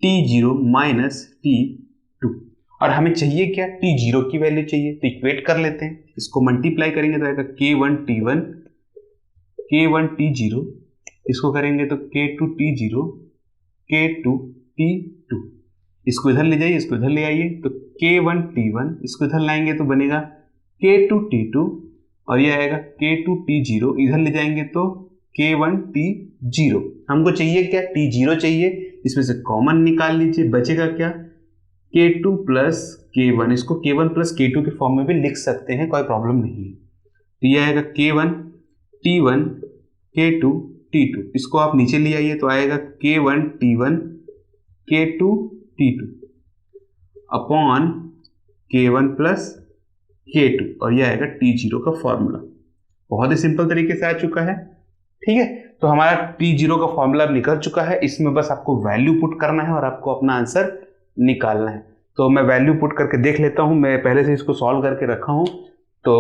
Speaker 1: T0 minus T2। और हमें चाहिए क्या? T0 की वैल्यू चाहिए, तो इक्वेट कर लेते हैं, इसको मल्टीप्लाई करेंगे तो आएगा K1 T1 K1 T0, इसको करेंगे तो K2 T0 K2 T2, इसको इधर ले जाइए, इसको इधर ले आइए, तो K1 T1, इसको इधर लाएंगे तो बनेगा K2 T2, और ये आएगा K2 T0, इधर ले जाएंगे तो K1 T0। हमको चाहिए क्या? T0 चाहिए, इसमें से कॉमन निकाल लीजिए, बचेगा क्या? K2 प्लस K1, इसको K1 प्लस K2 के फॉर्म में भी लिख सकते हैं, कोई प्रॉब्लम नहीं है। तो ये आएगा K1 T1 K2 T2, इसको आप नीचे ले आइए तो आएगा K1 T1 K2 T2 upon K1 plus K2, और यह आएगा T0 का फॉर्मूला। बहुत ही सिंपल तरीके से आ चुका है, ठीक है। तो हमारा T0 का फॉर्मूला निकल चुका है, इसमें बस आपको वैल्यू पुट करना है और आपको अपना आंसर निकालना है। तो मैं वैल्यू पुट करके देख लेता हूँ, मैं पहले से इसको सॉल्व करके रखा हूँ। तो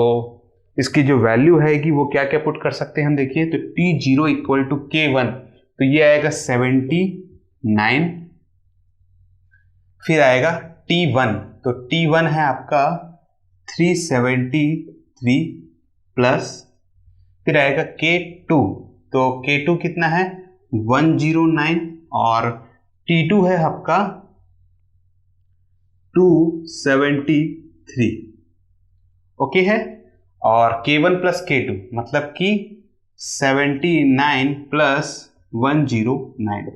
Speaker 1: इसकी जो वैल्यू है कि वो क्या क्या पुट कर सकते हैं हम देखिए। तो T0 इक्वल टू K1, तो ये आएगा 79, फिर आएगा T1, तो T1 है आपका 373 प्लस, फिर आएगा K2, तो K2 कितना है 109, और T2 है आपका 273, ओके है। और K1 प्लस K2 मतलब कि 79 प्लस 109।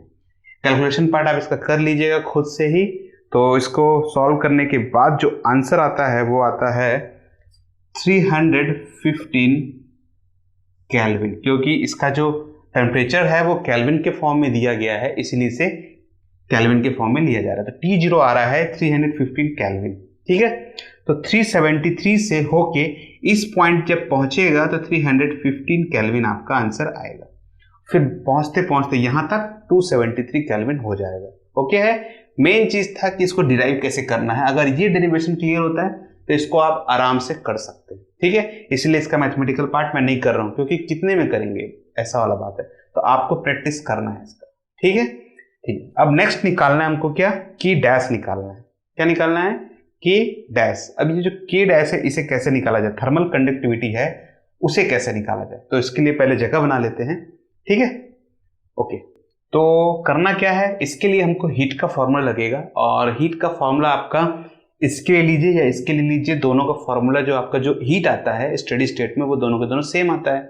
Speaker 1: कैलकुलेशन पार्ट आप इसका कर लीजिएगा खुद से ही। तो इसको सॉल्व करने के बाद जो आंसर आता है वो आता है 315 केल्विन, क्योंकि इसका जो टेम्परेचर है वो केल्विन के फॉर्म में दिया गया है, इसलिए इसे केल्विन के फॉर्म में लिया जा रहा है। तो T0 आ रहा है 315 केल्विन, ठीक है। तो 373 से होके इस पॉइंट जब पहुंचेगा तो 315 केल्विन आपका आंसर आएगा। फिर पहुंचते पहुंचते यहां तक 273 केल्विन हो जाएगा, ओके है। मेन चीज था कि इसको डिराइव कैसे करना है। अगर ये डेरिवेशन क्लियर होता है तो इसको आप आराम से कर सकते हैं, ठीक है। इसलिए इसका मैथमेटिकल पार्ट मैं नहीं कर रहा हूं, क्योंकि कितने में करेंगे ऐसा वाला बात है। तो आपको प्रैक्टिस करना है इसका, ठीक है। ठीक, अब नेक्स्ट निकालना है हमको क्या, की डैश निकालना है। क्या निकालना है, के डैश। अब ये जो के डैश है इसे कैसे निकाला जाए, थर्मल कंडक्टिविटी है उसे कैसे निकाला जाए। तो इसके लिए पहले जगह बना लेते हैं, ठीक है, ओके। तो करना क्या है, इसके लिए हमको हीट का फॉर्मूला लगेगा, और हीट का फॉर्मूला आपका इसके लिए लीजिए या इसके लिए लीजिए, दोनों का फॉर्मूला जो आपका जो हीट आता है स्टेडी स्टेट में वो दोनों के दोनों सेम आता है।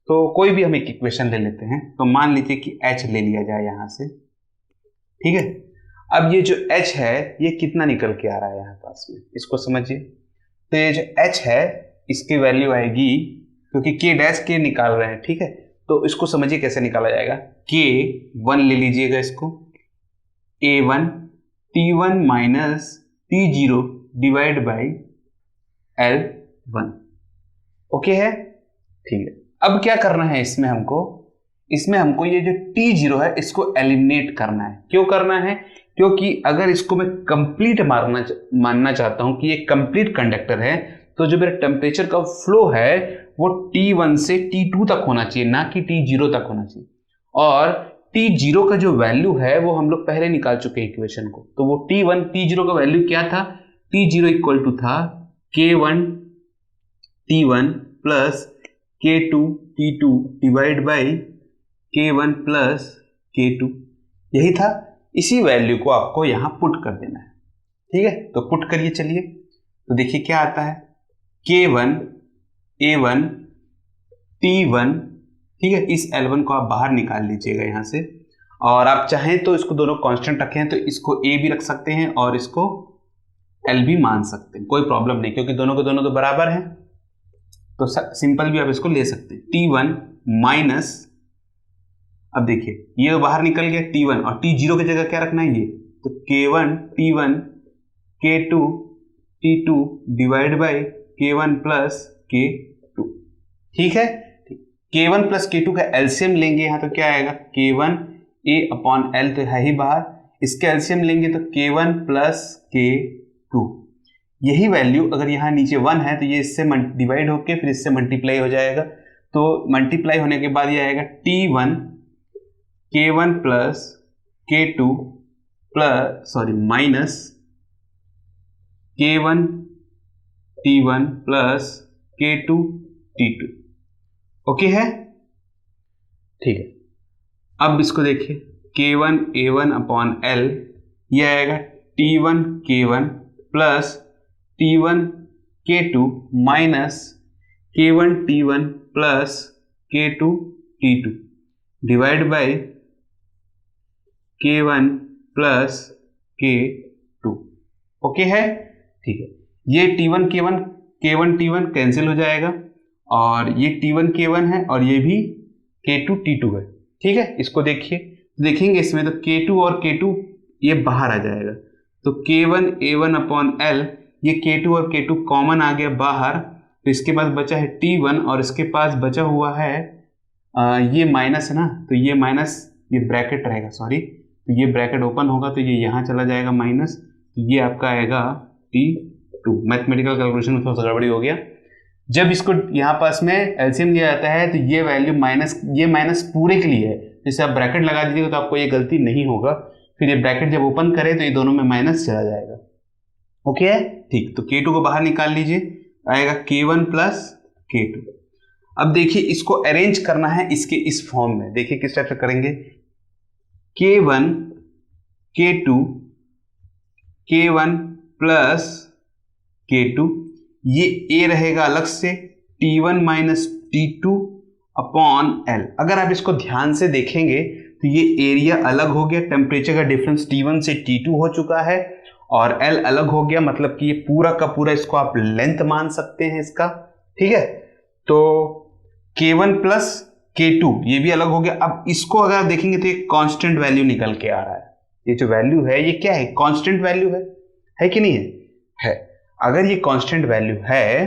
Speaker 1: तो कोई भी हम एक इक्वेशन ले लेते हैं। तो मान लीजिए कि H ले लिया जाए यहां से, ठीक है। अब ये जो H है ये कितना निकल के आ रहा है यहाँ पास में, इसको समझिए। तो ये जो H है इसकी वैल्यू आएगी, क्योंकि K डैश के निकाल रहे हैं, ठीक है। तो इसको समझिए कैसे निकाला जाएगा। K1 ले लीजिएगा इसको, A1 T1 minus T0 divide by L1, okay है, ठीक है। अब क्या करना है इसमें हमको ये जो T0 है इसको एलिमिनेट करना है। क्यों करना है, क्योंकि अगर इसको मैं कंप्लीट मानना चाहता हूं कि ये कंप्लीट कंडक्टर है, तो जो मेरा टेम्परेचर का फ्लो है वो T1 से T2 तक होना चाहिए, ना कि T0 तक होना चाहिए। और T0 का जो वैल्यू है वो हम लोग पहले निकाल चुके हैं इक्वेशन को। तो वो T0 का वैल्यू क्या था, T0 इक्वल टू था K1 T1 plus K2 T2 divide by K1 plus K2, यही था। इसी वैल्यू को आपको यहां पुट कर देना है, ठीक है। तो पुट करिए चलिए। तो देखिए क्या आता है, K1 A1 T1, ठीक है। इस L1 को आप बाहर निकाल लीजिएगा यहां से, और आप चाहें तो इसको दोनों कांस्टेंट रखें तो इसको A भी रख सकते हैं और इसको L भी मान सकते हैं, कोई प्रॉब्लम नहीं, क्योंकि दोनों के दोनों तो बराबर हैं। तो सिंपल भी आप इसको ले सकते हैं। T1 माइनस, अब देखिए ये बाहर निकल गया T1, और T0 की जगह क्या रखना है ये, तो K1 T1 K2 T2 divide by K1 plus K2, ठीक है। K1 प्लस K2 का एलसीएम लेंगे यहाँ, तो क्या आएगा, K1 A अपॉन L तो है ही बाहर, इसके एलसीएम लेंगे तो K1 प्लस K2। यही वैल्यू अगर यहाँ नीचे 1 है तो ये इससे डिवाइड होके फिर इससे मल्टीप्लाई हो जाएगा। तो मल्टीप्लाई होने के बाद ये आएगा T1 K1 plus K2 plus minus K1 T1 plus K2 T2, okay है, ठीक है। अब इसको देखिए, K1 A1 अपॉन L, ये आएगा T1 K1 plus T1 K2 minus K1 T1 plus K2 T2 divide by K1 plus K2, okay है, ठीक है। ये T1 K1 T1 कैंसिल हो जाएगा, और ये T1 K1 है और ये भी K2 T2 है, ठीक है। इसको देखिए, देखेंगे इसमें तो K2 और K2 ये बाहर आ जाएगा, तो K1 A1 अपॉन L, ये K2 और K2 कॉमन आ गया बाहर, तो इसके पास बचा है T1 और इसके पास बचा हुआ है ये माइनस है ना, तो ये माइनस, ये ब्रैकेट रहेगा, सॉरी, तो ये ब्रैकेट ओपन होगा तो ये यहाँ चला जाएगा माइनस, तो ये आपका आएगा T2। मैथमेटिकल कैलकुलेशन में थोड़ा सा गड़बड़ी हो गया। जब इसको यहाँ पास में एलसीएम दिया जाता है तो ये वैल्यू माइनस, ये माइनस पूरे के लिए है, जैसे आप ब्रैकेट लगा दीजिएगा तो आपको ये गलती नहीं होगा। फिर ये ब्रैकेट जब ओपन करे तो ये दोनों में माइनस चला जाएगा। ओके है, ठीक। तो K2 को बाहर निकाल लीजिए, आएगा K1 प्लस K2। अब देखिए इसको अरेंज करना है इसके इस फॉर्म में, देखिए किस टाइप से करेंगे। K1 K2 K1 plus K2, ये A रहेगा अलग से, T1 minus T2 upon L। अगर आप इसको ध्यान से देखेंगे तो ये एरिया अलग हो गया, टेम्परेचर का डिफरेंस T1 से T2 हो चुका है और L अलग हो गया, मतलब कि ये पूरा का पूरा इसको आप लेंथ मान सकते हैं इसका, ठीक है। तो K1 प्लस K2 ये भी अलग हो गया। अब इसको अगर आप देखेंगे तो एक कांस्टेंट वैल्यू निकल के आ रहा है। ये जो वैल्यू है ये क्या है, कांस्टेंट वैल्यू है कि नहीं है? अगर ये कांस्टेंट वैल्यू है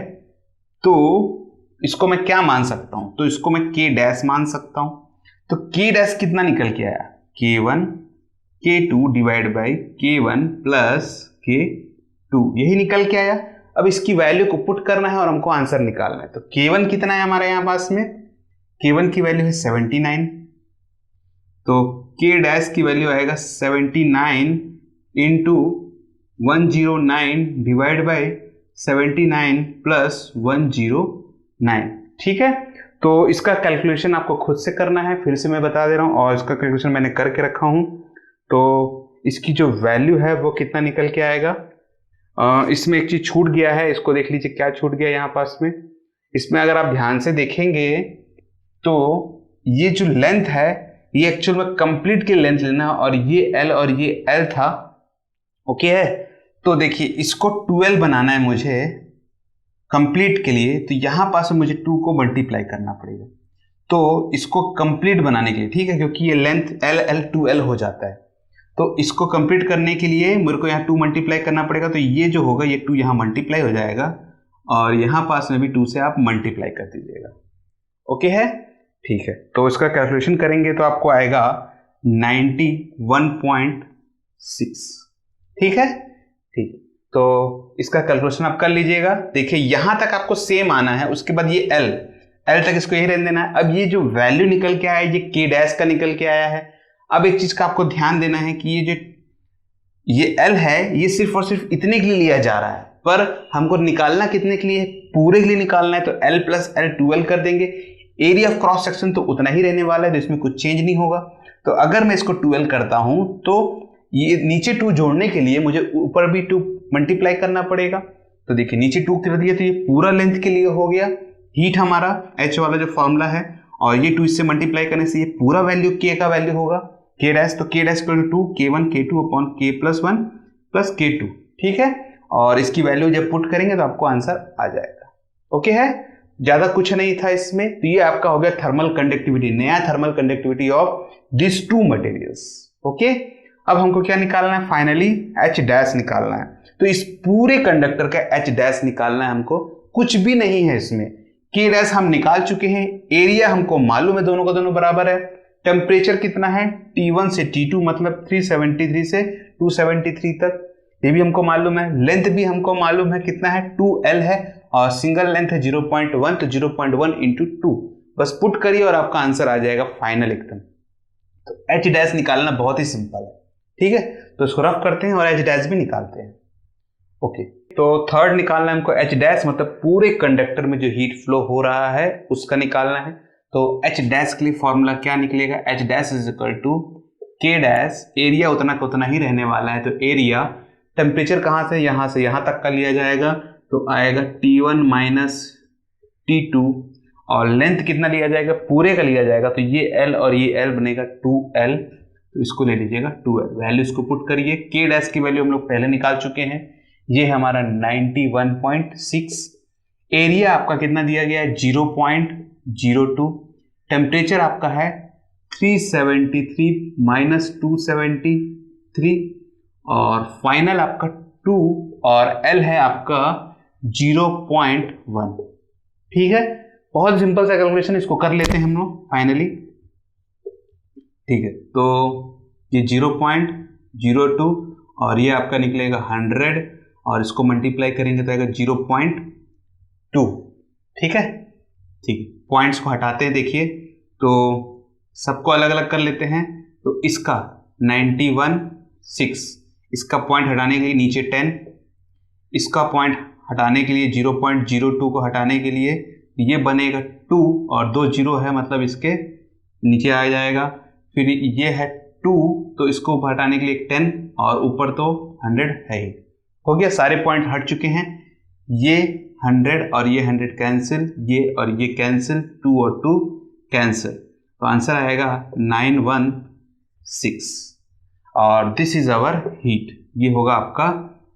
Speaker 1: तो इसको मैं क्या मान सकता हूं, तो इसको मैं K डैश मान सकता हूं। तो K डैश कितना निकल के आया, K1 K2 divide by K1 plus K2, यही निकल के आया। अब इसकी वैल्यू को पुट करना है और हमको आंसर निकालना है। तो K1 कितना है हमारे यहाँ पास में, K1 की वैल्यू है 79, तो K डैश की वैल्यू आएगा 79 इंटू 109 डिवाइड बाई 79 प्लस 109, ठीक है। तो इसका कैलकुलेशन आपको खुद से करना है, फिर से मैं बता दे रहा हूँ, और इसका कैलकुलेशन मैंने करके रखा हूँ। तो इसकी जो वैल्यू है वो कितना निकल के आएगा, इसमें एक चीज छूट गया है, इसको देख लीजिए क्या छूट गया यहाँ पास में। इसमें अगर आप ध्यान से देखेंगे तो ये जो लेंथ है ये एक्चुअल में कंप्लीट की लेंथ लेना, और ये L और ये L था, ओके है। तो देखिए इसको 12 बनाना है मुझे कंप्लीट के लिए, तो यहाँ पास में मुझे 2 को मल्टीप्लाई करना पड़ेगा। तो इसको कंप्लीट बनाने के लिए, ठीक है, क्योंकि ये लेंथ L 2L हो जाता है, तो इसको कंप्लीट करने के लिए मेरे को यहाँ 2 मल्टीप्लाई करना पड़ेगा। तो ये जो होगा ये 2 यहाँ मल्टीप्लाई हो जाएगा और यहाँ पास में भी 2 से आप मल्टीप्लाई कर दीजिएगा, ओके है, ठीक है। तो इसका कैलकुलेशन करेंगे तो आपको आएगा 91.6, ठीक है, ठीक है। तो इसका कैलकुलेशन आप कर लीजिएगा। देखिए यहां तक आपको सेम आना है, उसके बाद ये L तक इसको यही रहने देना है। अब ये जो वैल्यू निकल के आया ये K डैश का निकल के आया है। अब एक चीज का आपको ध्यान देना है कि ये L है ये सिर्फ और सिर्फ इतने के लिए लिया जा रहा है, पर हमको निकालना कितने के लिए, पूरे के लिए निकालना है। तो L प्लस L 12 कर देंगे, एरिया ऑफ क्रॉस सेक्शन तो उतना ही रहने वाला है, तो इसमें कुछ चेंज नहीं होगा। तो अगर मैं इसको 12 करता हूं तो ये नीचे 2 जोड़ने के लिए मुझे ऊपर भी 2 मल्टीप्लाई करना पड़ेगा। तो देखिए नीचे 2 कर दिया तो ये पूरा लेंथ के लिए हो गया हीट हमारा, H वाला जो फॉर्मूला है, और ये 2 इससे मल्टीप्लाई करने से ये पूरा वैल्यू K का वैल्यू होगा K डैश, तो K dash equal to 2 K1 K2 upon K plus 1 plus K2, ठीक है। और इसकी वैल्यू जब पुट करेंगे तो आपको आंसर आ जाएगा, ओके है। ज्यादा कुछ नहीं था इसमें। तो ये आपका हो गया थर्मल कंडक्टिविटी, नया thermal conductivity of this 2 materials, okay. अब हमको क्या निकालना है, फाइनली H डैश निकालना है। तो इस पूरे कंडक्टर का H डैश निकालना है हमको, कुछ भी नहीं है इसमें। K डैश हम निकाल चुके हैं, एरिया हमको मालूम है, दोनों का दोनों बराबर है। टेम्परेचर कितना है, T1 से T2 मतलब 373 से 273 तक, ये भी हमको मालूम है। लेंथ भी हमको मालूम है कितना है, 2L है, और सिंगल लेंथ है 0.1, तो 0.1 इंटू 2, बस पुट करिए और आपका आंसर आ जाएगा फाइनल एकदम। तो H डैश निकालना बहुत ही सिंपल है, ठीक है। तो इसको रफ करते हैं और H डैश भी निकालते हैं, ओके। तो थर्ड निकालना है हमको H डैश, मतलब पूरे कंडक्टर में जो हीट फ्लो हो रहा है उसका निकालना है। तो H डैश के लिए फॉर्मूला क्या निकलेगा, H dash is equal to K dash, area उतना का उतना ही रहने वाला है, तो एरिया, टेम्परेचर कहाँ से यहाँ तक का लिया जाएगा, तो आएगा T1 माइनस T2, और लेंथ कितना लिया जाएगा, पूरे का लिया जाएगा, तो ये L और ये L बनेगा 2L, तो इसको ले लीजिएगा 2L। वैल्यू इसको पुट करिए, K डैश की वैल्यू हम लोग पहले निकाल चुके हैं, ये हमारा 91.6, एरिया आपका कितना दिया गया है 0.02, टेम्परेचर आपका है 373 माइनस 273, और फाइनल आपका 2, और L है आपका 0.1, ठीक है, बहुत सिंपल सा कैलकुलेशन, इसको कर लेते हैं हम लोग फाइनली। ठीक है, तो ये 0.02 और ये आपका निकलेगा 100 और इसको मल्टीप्लाई करेंगे तो आएगा 0.2। ठीक है, ठीक है, पॉइंट्स को हटाते हैं। देखिए तो सबको अलग अलग कर लेते हैं। तो इसका 91.6, इसका पॉइंट हटाने के लिए नीचे 10, इसका पॉइंट हटाने के लिए 0.02 को हटाने के लिए ये बनेगा 2 और 2 0 है, मतलब इसके नीचे आ जाएगा। फिर ये है 2, तो इसको हटाने के लिए 10 और ऊपर तो 100 है ही। हो गया, सारे पॉइंट हट चुके हैं। ये 100 और ये 100 कैंसिल, ये और ये कैंसिल, 2 और 2 कैंसिल, तो आंसर आएगा 916 और दिस इज आवर हीट। ये होगा आपका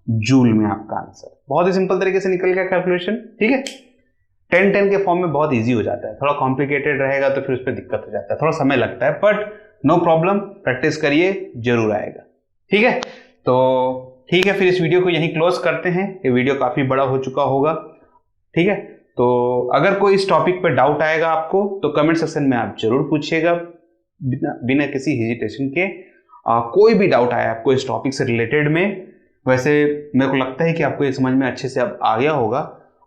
Speaker 1: जूल में आपका आंसर। बहुत ही सिंपल तरीके से निकल गया कैलकुलेशन। ठीक है, 10-10 के फॉर्म में बहुत इजी हो जाता है, थोड़ा कॉम्प्लिकेटेड रहेगा तो फिर उस पर दिक्कत हो जाता है, थोड़ा समय लगता है, बट नो प्रॉब्लम, प्रैक्टिस करिए, जरूर आएगा। ठीक है, तो ठीक है, फिर इस वीडियो को यहीं क्लोज करते हैं। ये वीडियो काफी बड़ा हो चुका होगा। ठीक है, तो अगर कोई इस टॉपिक पे डाउट आएगा आपको तो कमेंट सेक्शन में आप जरूर पूछिएगा, बिना किसी हेजिटेशन के। कोई भी डाउट आया आपको इस टॉपिक से रिलेटेड में, वैसे मेरे को लगता है कि आपको ये समझ में अच्छे से अब आ गया होगा।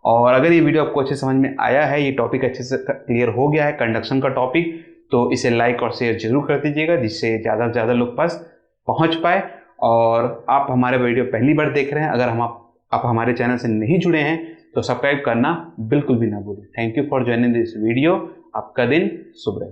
Speaker 1: और अगर ये वीडियो आपको अच्छे समझ में आया है, ये टॉपिक अच्छे से क्लियर हो गया है, कंडक्शन का टॉपिक, तो इसे लाइक और शेयर जरूर कर दीजिएगा, जिससे ज़्यादा से ज़्यादा लोग पास पहुंच पाए। और आप हमारे वीडियो पहली बार देख रहे हैं, अगर आप हमारे चैनल से नहीं जुड़े हैं तो सब्सक्राइब करना बिल्कुल भी ना भूलें। Thank you for joining this video. आपका दिन शुभ रहे।